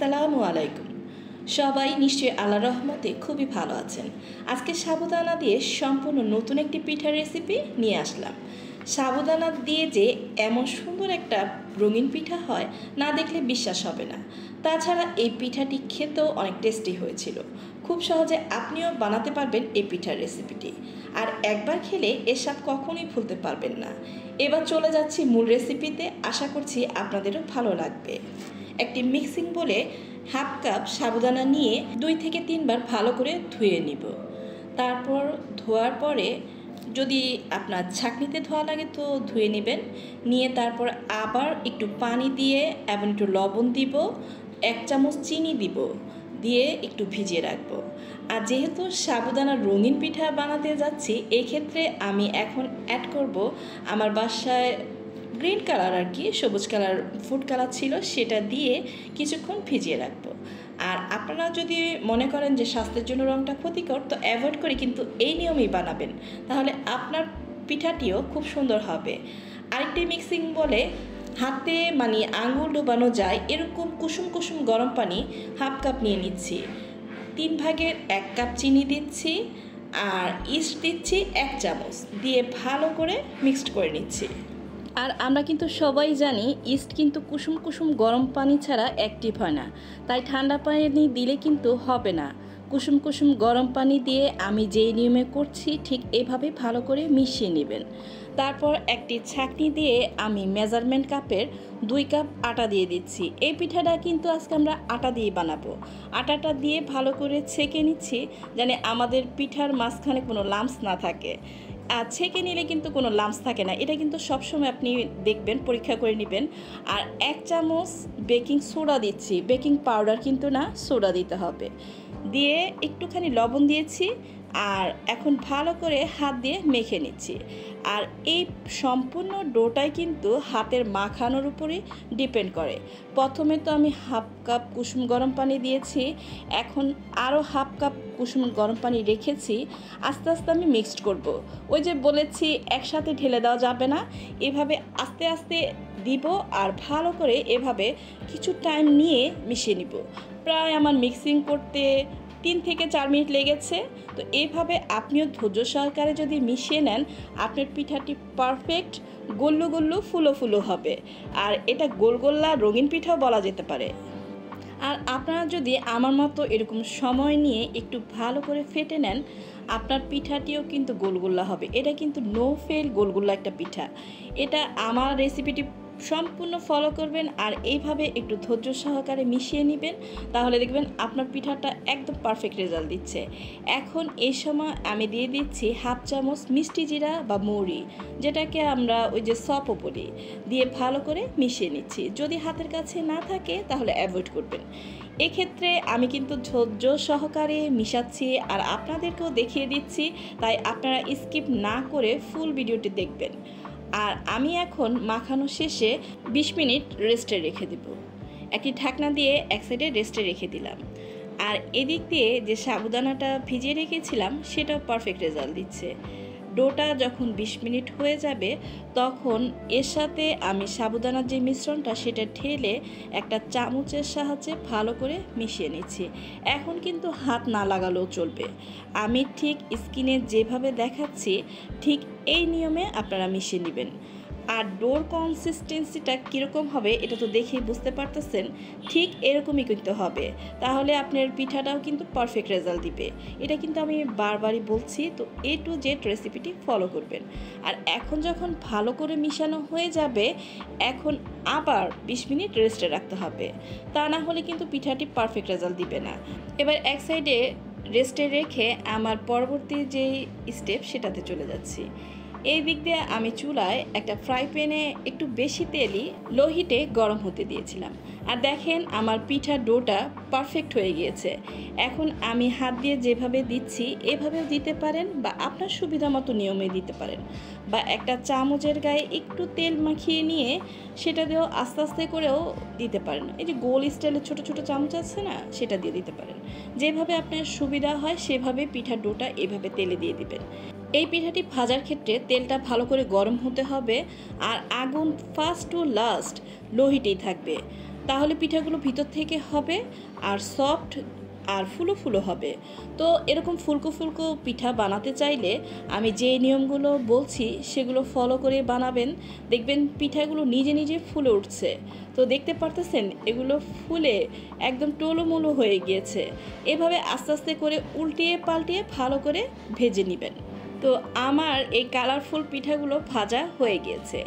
আসসালামু আলাইকুম। সবাই নিশ্চয়ই আল্লাহর রহমতে খুবই ভালো আছেন। আজকে সাবুদানা দিয়ে সম্পূর্ণ নতুন একটি পিঠার রেসিপি নিয়ে আসলাম। সাবুদানা দিয়ে যে এমন সুন্দর একটা রঙিন পিঠা হয়, না দেখলে বিশ্বাস হবে না। তাছাড়া এই পিঠাটি খেতেও অনেক টেস্টি হয়েছিল। খুব সহজে আপনিও বানাতে পারবেন এই পিঠার রেসিপিটি, আর একবার খেলে এর স্বাদ কখনোই ভুলতে পারবেন না। এবার চলে যাচ্ছি মূল রেসিপিতে, আশা করছি আপনাদেরও ভালো লাগবে। একটি মিক্সিং বলে হাফ কাপ সাবুদানা নিয়ে 2 থেকে 3 বার ভালো করে ধুয়ে নিব। তারপর ধোয়ার পরে যদি আপনার ছাঁকনিতে ধোয়া লাগে তো ধুয়ে নেবেন, নিয়ে তারপর আবার একটু পানি দিয়ে এবং একটু লবণ দিব, 1 চামচ চিনি দিব, দিয়ে একটু ভিজিয়ে রাখবো। আর যেহেতু সাবুদানার রঙিন পিঠা বানাতে যাচ্ছি, এক্ষেত্রে আমি এখন অ্যাড করব আমার বাসায় গ্রিন কালার আর কি, সবুজ কালার ফুড কালার ছিল, সেটা দিয়ে কিছুক্ষণ ভিজিয়ে রাখবো। আর আপনারা যদি মনে করেন যে স্বাস্থ্যের জন্য রঙটা ক্ষতিকর, তো অ্যাভয়েড করে কিন্তু এই নিয়মেই বানাবেন, তাহলে আপনার পিঠাটিও খুব সুন্দর হবে। আরেকটি মিক্সিং বলে হাতে আঙুল ডোবানো যায় এরকম কুসুম কুসুম গরম পানি হাফ কাপ নিয়ে নিচ্ছি, 3 ভাগের 1 কাপ চিনি দিচ্ছি, আর ইস্ট দিচ্ছি 1 চামচ, দিয়ে ভালো করে মিক্সড করে নিচ্ছি। আর আমরা কিন্তু সবাই জানি ইস্ট কিন্তু কুসুম কুসুম গরম পানি ছাড়া অ্যাক্টিভ হয় না, তাই ঠান্ডা পানি দিলে কিন্তু হবে না। কুসুম কুসুম গরম পানি দিয়ে আমি যেই নিয়মে করছি ঠিক এভাবে ভালো করে মিশিয়ে নেবেন। তারপর একটি ছাঁকনি দিয়ে আমি মেজারমেন্ট কাপের 2 কাপ আটা দিয়ে দিচ্ছি। এই পিঠাটা কিন্তু আজকে আমরা আটা দিয়ে বানাবো। আটাটা দিয়ে ভালো করে ছেঁকে নিচ্ছি, যেন আমাদের পিঠার মাঝখানে কোনো লাম্পস না থাকে। আর ছেঁকে নিলে কিন্তু কোনো লাম্পস থাকে না, এটা কিন্তু সবসময় আপনি দেখবেন, পরীক্ষা করে নেবেন। আর 1 চামচ বেকিং সোডা দিচ্ছি, বেকিং পাউডার কিন্তু না, সোডা দিতে হবে। দিয়ে একটুখানি লবণ দিয়েছি, আর এখন ভালো করে হাত দিয়ে মেখে নিচ্ছি। আর এই সম্পূর্ণ ডোটাই কিন্তু হাতের মাখানোর উপরে ডিপেন্ড করে। প্রথমে তো আমি হাফ কাপ কুসুম গরম পানি দিয়েছি, এখন আরও হাফ কাপ কুসুম গরম পানি রেখেছি। আস্তে আস্তে আমি মিক্সড করব। ওই যে বলেছি একসাথে ঢেলে দেওয়া যাবে না, এভাবে আস্তে আস্তে দিব, আর ভালো করে এভাবে কিছু টাইম নিয়ে মিশিয়ে নিব। প্রায় আমার মিক্সিং করতে 3 থেকে 4 মিনিট লেগেছে। তো এইভাবে আপনিও ধৈর্য সহকারে যদি মিশিয়ে নেন, আপনার পিঠাটি পারফেক্ট গোল্লু গোল্লু ফুলো ফুলো হবে। আর এটা গোলগোল্লা রঙিন পিঠাও বলা যেতে পারে। আর আপনারা যদি আমার মতো এরকম সময় নিয়ে একটু ভালো করে ফেটে নেন, আপনার পিঠাটিও কিন্তু গোলগোল্লা হবে। এটা কিন্তু নো ফেল গোলগোল্লা একটা পিঠা। এটা আমার রেসিপিটি সম্পূর্ণ ফলো করবেন, আর এইভাবে একটু ধৈর্য সহকারে মিশিয়ে নেবেন, তাহলে দেখবেন আপনার পিঠাটা একদম পারফেক্ট রেজাল্ট দিচ্ছে। এখন এই সময় আমি দিয়ে দিচ্ছি হাফ চামচ মিষ্টি জিরা বা মৌরি, যেটাকে আমরা ওই যে সপও বলি, দিয়ে ভালো করে মিশিয়ে নিচ্ছি। যদি হাতের কাছে না থাকে তাহলে অ্যাভয়েড করবেন। এক্ষেত্রে আমি কিন্তু ধৈর্য সহকারে মিশাচ্ছি আর আপনাদেরকেও দেখিয়ে দিচ্ছি, তাই আপনারা স্কিপ না করে ফুল ভিডিওটি দেখবেন। আর আমি এখন মাখানো শেষে 20 মিনিট রেস্টে রেখে দেব। একটি ঢাকনা দিয়ে এক সাইডে রেস্টে রেখে দিলাম। আর এদিক দিয়ে যে সাবুদানাটা ভিজিয়ে রেখেছিলাম সেটাও পারফেক্ট রেজাল্ট দিচ্ছে। ডোটা যখন 20 মিনিট হয়ে যাবে, তখন এর সাথে আমি সাবুদানার যে মিশ্রণটা সেটা ঢেলে একটা চামচের সাহায্যে ভালো করে মিশিয়ে নিচ্ছি। এখন কিন্তু হাত না লাগালেও চলবে। আমি ঠিক স্ক্রিনে যেভাবে দেখাচ্ছি ঠিক এই নিয়মে আপনারা মিশিয়ে নেবেন। আর ডোর কনসিস্টেন্সিটা কীরকম হবে এটা তো দেখেই বুঝতে পারতেছেন, ঠিক এরকমই কিন্তু হবে, তাহলে আপনার পিঠাটাও কিন্তু পারফেক্ট রেজাল্ট দিবে। এটা কিন্তু আমি বারবারই বলছি, তো A to Z রেসিপিটি ফলো করবেন। আর এখন যখন ভালো করে মিশানো হয়ে যাবে, এখন আবার 20 মিনিট রেস্টে রাখতে হবে, তা না হলে কিন্তু পিঠাটি পারফেক্ট রেজাল্ট দিবে না। এবার এক সাইডে রেস্টে রেখে আমার পরবর্তী যেই স্টেপ সেটাতে চলে যাচ্ছি। এই দিক দিয়ে আমি চুলায় একটা ফ্রাই প্যানে একটু বেশি তেলই লো হিটে গরম হতে দিয়েছিলাম। আর দেখেন আমার পিঠার ডোটা পারফেক্ট হয়ে গিয়েছে। এখন আমি হাত দিয়ে যেভাবে দিচ্ছি এভাবেও দিতে পারেন, বা আপনার সুবিধা মতো নিয়মে দিতে পারেন, বা একটা চামচের গায়ে একটু তেল মাখিয়ে নিয়ে সেটা দিয়েও আস্তে আস্তে করেও দিতে পারেন। এই যে গোল স্টাইলের ছোটো ছোটো চামচ আছে না, সেটা দিয়ে দিতে পারেন। যেভাবে আপনার সুবিধা হয় সেভাবে পিঠার ডোটা এভাবে তেলে দিয়ে দিবেন। এই পিঠাটি ভাজার ক্ষেত্রে তেলটা ভালো করে গরম হতে হবে, আর আগুন ফার্স্ট টু লাস্ট লো হিটেই থাকবে। তাহলে পিঠাগুলো ভিতর থেকে হবে আর সফট আর ফুলো ফুলো হবে। তো এরকম ফুলকো ফুলকো পিঠা বানাতে চাইলে আমি যে নিয়মগুলো বলছি সেগুলো ফলো করে বানাবেন, দেখবেন পিঠাগুলো নিজে নিজে ফুলে উঠছে। তো দেখতে পারতেছেন এগুলো ফুলে একদম টোলোমোলো হয়ে গিয়েছে। এভাবে আস্তে আস্তে করে উল্টিয়ে পাল্টিয়ে ভালো করে ভেজে নেবেন। তো আমার এই কালারফুল পিঠাগুলো ভাজা হয়ে গিয়েছে।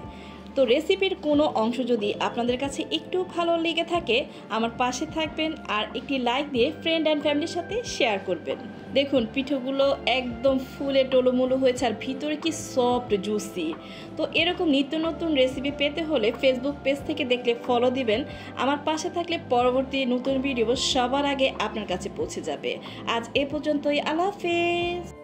তো রেসিপির কোনো অংশ যদি আপনাদের কাছে একটু ভালো লেগে থাকে আমার পাশে থাকবেন আর একটি লাইক দিয়ে ফ্রেন্ড অ্যান্ড ফ্যামিলির সাথে শেয়ার করবেন। দেখুন পিঠাগুলো একদম ফুলে টোলোমোলো হয়েছে আর ভিতরে কি সফট জুসি। তো এরকম নিত্য নতুন রেসিপি পেতে হলে ফেসবুক পেজ থেকে দেখলে ফলো দিবেন। আমার পাশে থাকলে পরবর্তী নতুন ভিডিও সবার আগে আপনার কাছে পৌঁছে যাবে। আজ এ পর্যন্তই, আল্লাহ হাফেজ।